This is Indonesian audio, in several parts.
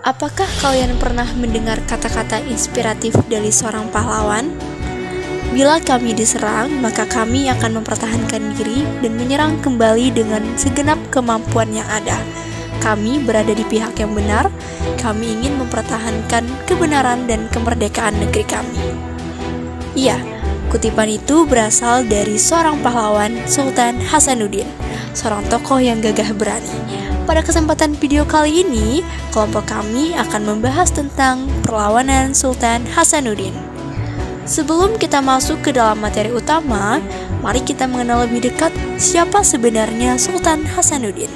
Apakah kalian pernah mendengar kata-kata inspiratif dari seorang pahlawan? Bila kami diserang, maka kami akan mempertahankan diri dan menyerang kembali dengan segenap kemampuan yang ada. Kami berada di pihak yang benar, kami ingin mempertahankan kebenaran dan kemerdekaan negeri kami. Iya, kutipan itu berasal dari seorang pahlawan, Sultan Hasanuddin, seorang tokoh yang gagah berani. Pada kesempatan video kali ini, kelompok kami akan membahas tentang perlawanan Sultan Hasanuddin. Sebelum kita masuk ke dalam materi utama, mari kita mengenal lebih dekat siapa sebenarnya Sultan Hasanuddin.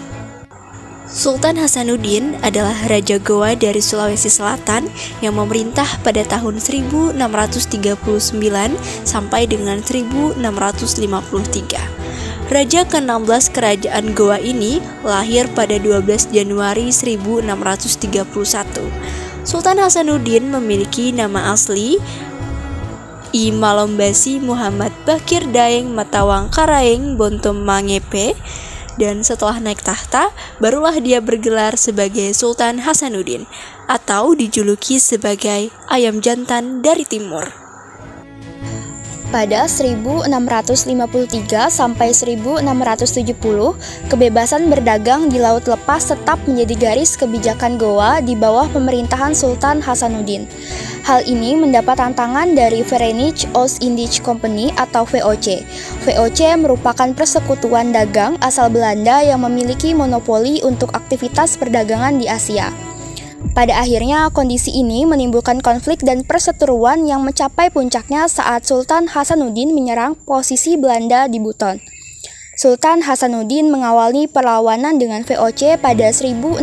Sultan Hasanuddin adalah Raja Goa dari Sulawesi Selatan yang memerintah pada tahun 1639 sampai dengan 1653. Raja ke-16 Kerajaan Goa ini lahir pada 12 Januari 1631. Sultan Hasanuddin memiliki nama asli I Malombasi Muhammad Bakir Daeng Matawang Karaeng Bontom Mangepe, dan setelah naik tahta, barulah dia bergelar sebagai Sultan Hasanuddin atau dijuluki sebagai Ayam Jantan dari Timur. Pada 1653 sampai 1670, kebebasan berdagang di Laut Lepas tetap menjadi garis kebijakan Goa di bawah pemerintahan Sultan Hasanuddin. Hal ini mendapat tantangan dari Verenigde Oost-Indische Compagnie atau VOC. VOC merupakan persekutuan dagang asal Belanda yang memiliki monopoli untuk aktivitas perdagangan di Asia. Pada akhirnya, kondisi ini menimbulkan konflik dan perseteruan yang mencapai puncaknya saat Sultan Hasanuddin menyerang posisi Belanda di Buton. Sultan Hasanuddin mengawali perlawanan dengan VOC pada 1660.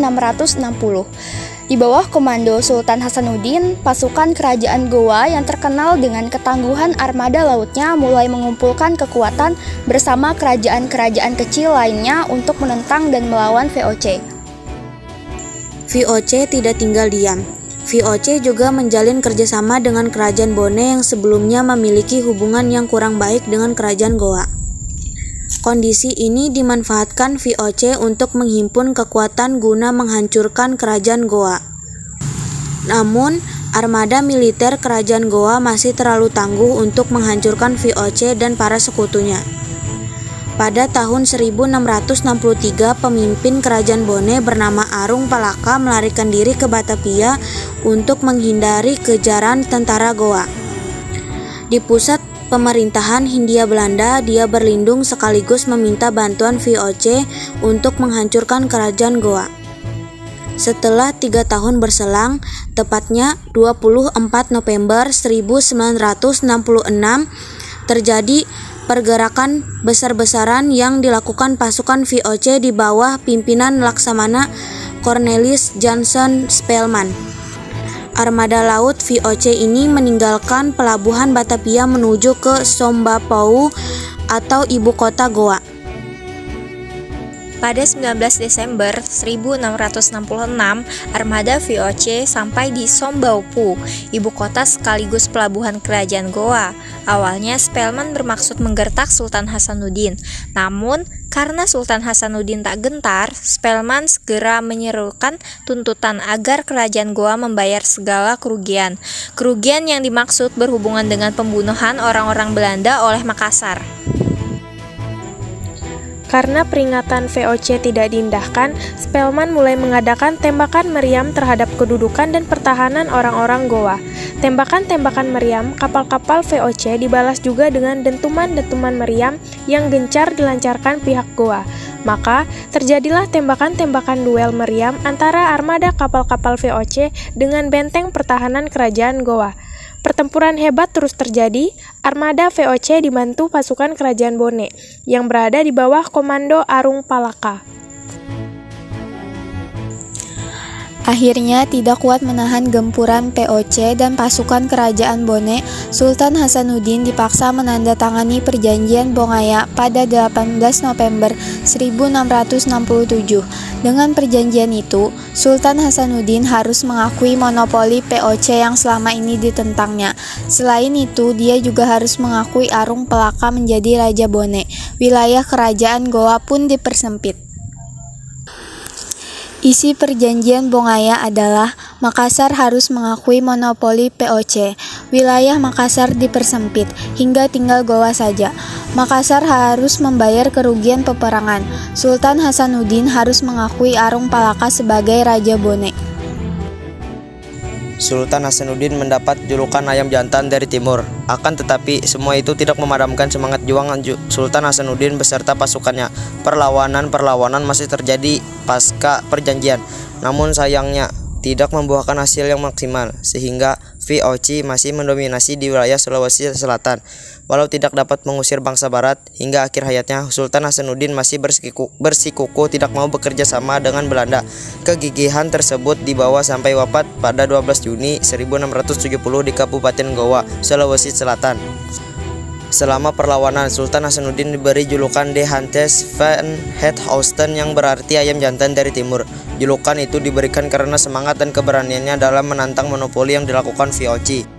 Di bawah komando Sultan Hasanuddin, pasukan kerajaan Goa yang terkenal dengan ketangguhan armada lautnya mulai mengumpulkan kekuatan bersama kerajaan-kerajaan kecil lainnya untuk menentang dan melawan VOC. VOC tidak tinggal diam. VOC juga menjalin kerjasama dengan kerajaan Bone yang sebelumnya memiliki hubungan yang kurang baik dengan kerajaan Goa. Kondisi ini dimanfaatkan VOC untuk menghimpun kekuatan guna menghancurkan kerajaan Goa. Namun, armada militer kerajaan Goa masih terlalu tangguh untuk menghancurkan VOC dan para sekutunya. Pada tahun 1663, pemimpin kerajaan Bone bernama Arung Palaka melarikan diri ke Batavia untuk menghindari kejaran tentara Goa. Di pusat pemerintahan Hindia Belanda, dia berlindung sekaligus meminta bantuan VOC untuk menghancurkan kerajaan Goa. Setelah 3 tahun berselang, tepatnya 24 November 1966, terjadi pergerakan besar-besaran yang dilakukan pasukan VOC di bawah pimpinan Laksamana Cornelis Johnson Spelman. Armada laut VOC ini meninggalkan pelabuhan Batavia menuju ke Sombapau atau ibu kota Goa. Pada 19 Desember 1666, armada VOC sampai di Sombaupu, ibu kota sekaligus pelabuhan kerajaan Goa. Awalnya Spelman bermaksud menggertak Sultan Hasanuddin, namun karena Sultan Hasanuddin tak gentar, Spelman segera menyerukan tuntutan agar kerajaan Goa membayar segala kerugian. Kerugian yang dimaksud berhubungan dengan pembunuhan orang-orang Belanda oleh Makassar. Karena peringatan VOC tidak diindahkan, Spelman mulai mengadakan tembakan meriam terhadap kedudukan dan pertahanan orang-orang Goa. Tembakan-tembakan meriam kapal-kapal VOC dibalas juga dengan dentuman-dentuman meriam yang gencar dilancarkan pihak Goa. Maka, terjadilah tembakan-tembakan duel meriam antara armada kapal-kapal VOC dengan benteng pertahanan kerajaan Goa. Pertempuran hebat terus terjadi. Armada VOC dibantu pasukan kerajaan Bone yang berada di bawah komando Arung Palaka. Akhirnya tidak kuat menahan gempuran VOC dan pasukan kerajaan Bone, Sultan Hasanuddin dipaksa menandatangani perjanjian Bongaya pada 18 November 1667. Dengan perjanjian itu, Sultan Hasanuddin harus mengakui monopoli VOC yang selama ini ditentangnya. Selain itu, dia juga harus mengakui Arung Palaka menjadi Raja Bone. Wilayah kerajaan Goa pun dipersempit. Isi perjanjian Bongaya adalah Makassar harus mengakui monopoli VOC. Wilayah Makassar dipersempit hingga tinggal Goa saja. Makassar harus membayar kerugian peperangan. Sultan Hasanuddin harus mengakui Arung Palaka sebagai Raja Bone. Sultan Hasanuddin mendapat julukan ayam jantan dari timur. Akan tetapi semua itu tidak memadamkan semangat juang Sultan Hasanuddin beserta pasukannya. Perlawanan masih terjadi pasca perjanjian. Namun sayangnya tidak membuahkan hasil yang maksimal sehingga VOC masih mendominasi di wilayah Sulawesi Selatan. Walau tidak dapat mengusir bangsa barat, hingga akhir hayatnya Sultan Hasanuddin masih bersikuku tidak mau bekerja sama dengan Belanda. Kegigihan tersebut dibawa sampai wafat pada 12 Juni 1670 di Kabupaten Goa, Sulawesi Selatan. Selama perlawanan, Sultan Hasanuddin diberi julukan De Hantes van het Oosten yang berarti ayam jantan dari timur. Julukan itu diberikan karena semangat dan keberaniannya dalam menantang monopoli yang dilakukan VOC.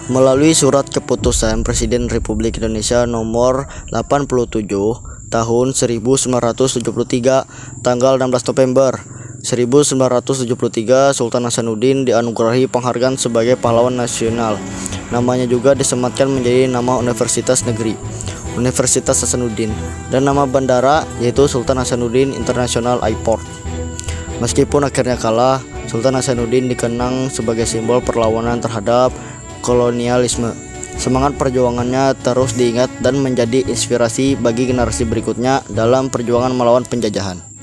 Melalui surat keputusan Presiden Republik Indonesia nomor 87 tahun 1973 tanggal 16 November 1973, Sultan Hasanuddin dianugerahi penghargaan sebagai pahlawan nasional. Namanya juga disematkan menjadi nama Universitas Negeri, Universitas Hasanuddin, dan nama bandara yaitu Sultan Hasanuddin International Airport. Meskipun akhirnya kalah, Sultan Hasanuddin dikenang sebagai simbol perlawanan terhadap kolonialisme. Semangat perjuangannya terus diingat dan menjadi inspirasi bagi generasi berikutnya dalam perjuangan melawan penjajahan.